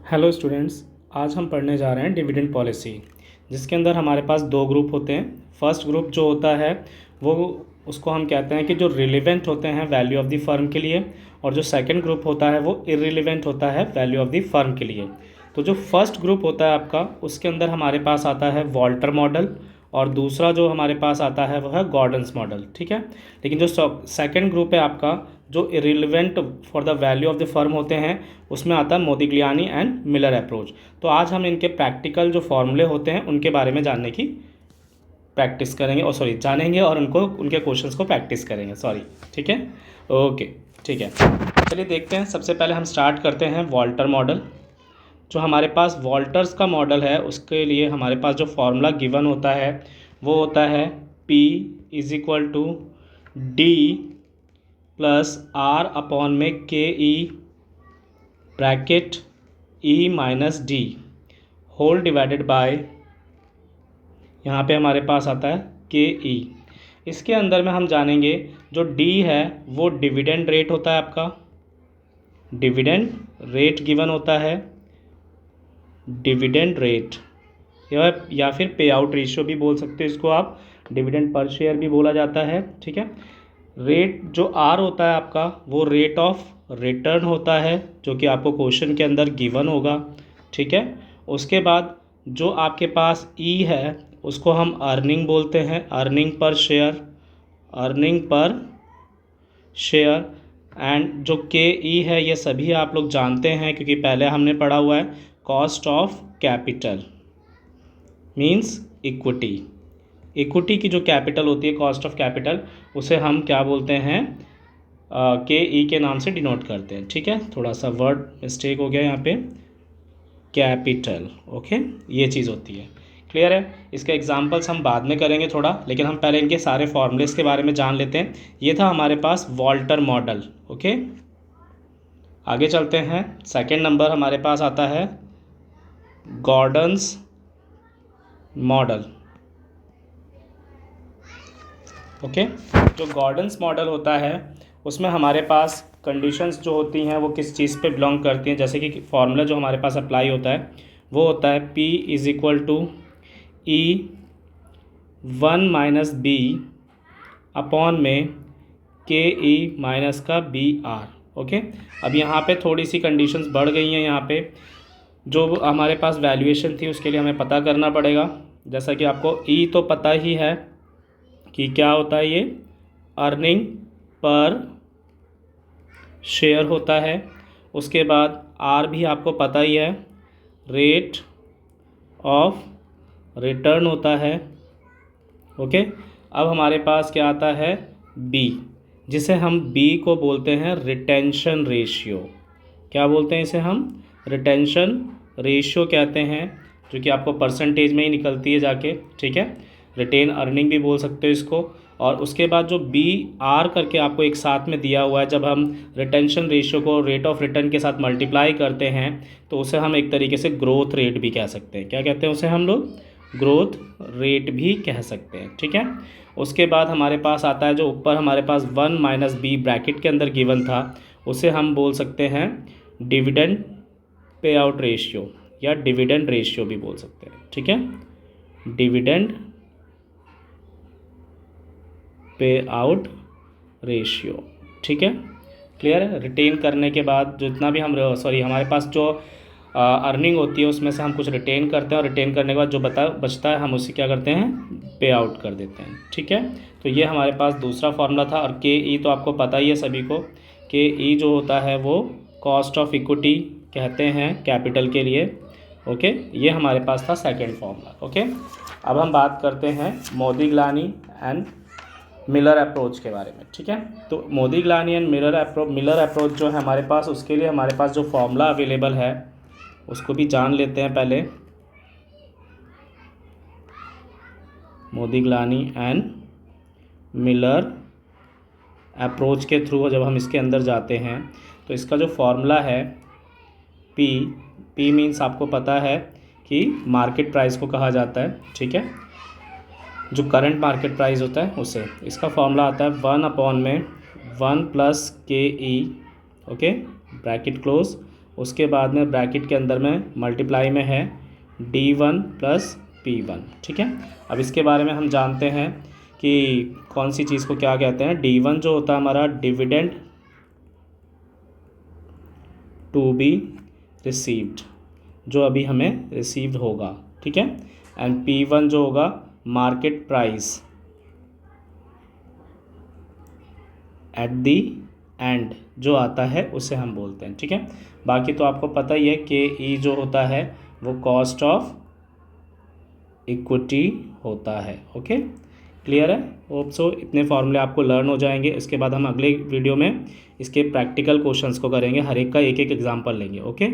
Hello students, आज हम पढ़ने जा रहे हैं डिविडेंड पॉलिसी, जिसके अंदर हमारे पास दो ग्रुप होते हैं। फर्स्ट ग्रुप जो होता है वो उसको हम कहते हैं कि जो रिलेवेंट होते हैं वैल्यू ऑफ द फर्म के लिए, और जो सेकंड ग्रुप होता है वो इररिलेवेंट होता है वैल्यू ऑफ द फर्म के लिए। तो जो फर्स्ट ग्रुप होता है आपका, उसके अंदर हमारे पास आता है वॉल्टर मॉडल, और दूसरा जो हमारे पास आता है वो है गॉर्डन्स मॉडल। ठीक है। लेकिन जो सेकंड ग्रुप है आपका, जो irrelevant for the value of the firm होते हैं, उसमें आता है मोदिग्लियानी एंड मिलर अप्रोच। तो आज हम इनके प्रैक्टिकल जो फॉर्मूले होते हैं उनके बारे में जानने की प्रैक्टिस करेंगे, और जानेंगे, और उनके क्वेश्चंस को प्रैक्टिस करेंगे। ठीक है, ओके, ठीक है। चलिए देखते हैं। सबसे पहले हम स्टार्ट करते हैं वॉल्टर मॉडल। जो हमारे पास वॉल्टर्स का मॉडल है, उसके लिए हमारे पास जो फॉर्मूला गिवन होता है वो होता है P is equal to D plus R upon में के E bracket E minus D whole divided by, यहाँ पे हमारे पास आता है के ई। इसके अंदर में हम जानेंगे जो डी है वो डिविडेंड रेट होता है आपका, डिविडेंड रेट गिवन होता है, डिविडेंड रेट या फिर पे आउट रेशियो भी बोल सकते हो इसको आप, डिविडेंड पर शेयर भी बोला जाता है। ठीक है। रेट जो आर होता है आपका वो रेट ऑफ रिटर्न होता है, जो कि आपको क्वेश्चन के अंदर गिवन होगा। ठीक है। उसके बाद जो आपके पास ई है उसको हम अर्निंग बोलते हैं, earning per share, earning per share. And जो के ई है ये सभी आप लोग जानते हैं, क्योंकि पहले हमने पढ़ा हुआ है। Cost of capital means equity, equity की जो कैपिटल होती है, कॉस्ट ऑफ कैपिटल, उसे हम क्या बोलते हैं, के ई के नाम से डिनोट करते हैं। ठीक है, थोड़ा सा वर्ड मिस्टेक हो गया यहाँ पे, कैपिटल। ओके, ये चीज़ होती है। क्लियर है। इसके एग्जांपल्स हम बाद में करेंगे थोड़ा, लेकिन हम पहले इनके सारे फॉर्मूलेस के बारे में जान लेते हैं। ये था हमारे पास वॉल्टर मॉडल। ओके, आगे चलते हैं। सेकेंड नंबर हमारे पास आता है गॉर्डन्स मॉडल। ओके, जो गॉर्डन्स मॉडल होता है उसमें हमारे पास कंडीशंस जो होती हैं वो किस चीज़ पे बिलोंग करती हैं। जैसे कि फॉर्मूला जो हमारे पास अप्लाई होता है वो होता है P is equal to E 1 minus B upon में के ई माइनस का बी आर। ओके, अब यहाँ पे थोड़ी सी कंडीशंस बढ़ गई हैं। यहाँ पे जो हमारे पास वैल्यूएशन थी उसके लिए हमें पता करना पड़ेगा। जैसा कि आपको ई तो पता ही है कि क्या होता है, ये अर्निंग पर शेयर होता है। उसके बाद आर भी आपको पता ही है, रेट ऑफ रिटर्न होता है। ओके, अब हमारे पास क्या आता है, बी, जिसे हम बी को बोलते हैं रिटेंशन रेशियो। क्या बोलते हैं इसे हम, रिटेंशन रेशियो कहते हैं, जो कि आपको परसेंटेज में ही निकलती है जाके। ठीक है, रिटेन अर्निंग भी बोल सकते हो इसको। और उसके बाद जो बी आर करके आपको एक साथ में दिया हुआ है, जब हम रिटेंशन रेशियो को रेट ऑफ रिटर्न के साथ मल्टीप्लाई करते हैं तो उसे हम एक तरीके से ग्रोथ रेट भी कह सकते हैं। क्या कहते हैं उसे हम लोग, ग्रोथ रेट भी कह सकते हैं। ठीक है। उसके बाद हमारे पास आता है जो ऊपर हमारे पास 1 माइनस बी ब्रैकेट के अंदर गिवन था, उसे हम बोल सकते हैं डिविडेंड पे आउट रेशियो, या डिविडेंड रेशियो भी बोल सकते हैं। ठीक है, डिविडेंड पे आउट रेशियो। ठीक है, क्लियर है। रिटेन करने के बाद जितना भी हमारे पास जो अर्निंग होती है उसमें से हम कुछ रिटेन करते हैं, और रिटेन करने के बाद जो बचता है हम उसे क्या करते हैं, पे आउट कर देते हैं। ठीक है, तो ये हमारे पास दूसरा फार्मूला था। और के ई तो आपको पता ही है सभी को, के ई जो होता है वो कॉस्ट ऑफ इक्विटी कहते हैं कैपिटल के लिए। ओके, ये हमारे पास था सेकेंड फार्मूला। ओके, अब हम बात करते हैं मोदिग्लानी एंड मिलर अप्रोच के बारे में। ठीक है, तो मोदिग्लानी एंड मिलर अप्रोच जो है हमारे पास, उसके लिए हमारे पास जो फॉर्मूला अवेलेबल है उसको भी जान लेते हैं पहले। मोदिग्लानी एंड मिलर अप्रोच के थ्रू जब हम इसके अंदर जाते हैं तो इसका जो फॉर्मूला है पी मीन्स आपको पता है कि मार्केट प्राइस को कहा जाता है। ठीक है, जो करंट मार्केट प्राइस होता है उसे, इसका फॉर्मूला आता है 1 अपॉन में 1 प्लस के ई, ओके, ब्रैकेट क्लोज, उसके बाद में ब्रैकेट के अंदर में मल्टीप्लाई में है D1 प्लस P1। ठीक है, अब इसके बारे में हम जानते हैं कि कौन सी चीज़ को क्या कहते हैं। D1 जो होता है हमारा डिविडेंड टू बी रिसीव्ड, जो अभी हमें रिसीव्ड होगा। ठीक है, एंड P1 जो होगा market price at the and जो आता है उसे हम बोलते हैं। ठीक है, बाकी तो आपको पता ही है कि ई जो होता है वो कॉस्ट ऑफ इक्विटी होता है। ओके, क्लियर है? होप सो इतने फॉर्मूले आपको लर्न हो जाएंगे। इसके बाद हम अगले वीडियो में इसके प्रैक्टिकल क्वेश्चंस को करेंगे, हर एक का एक एक एग्जांपल लेंगे। ओके।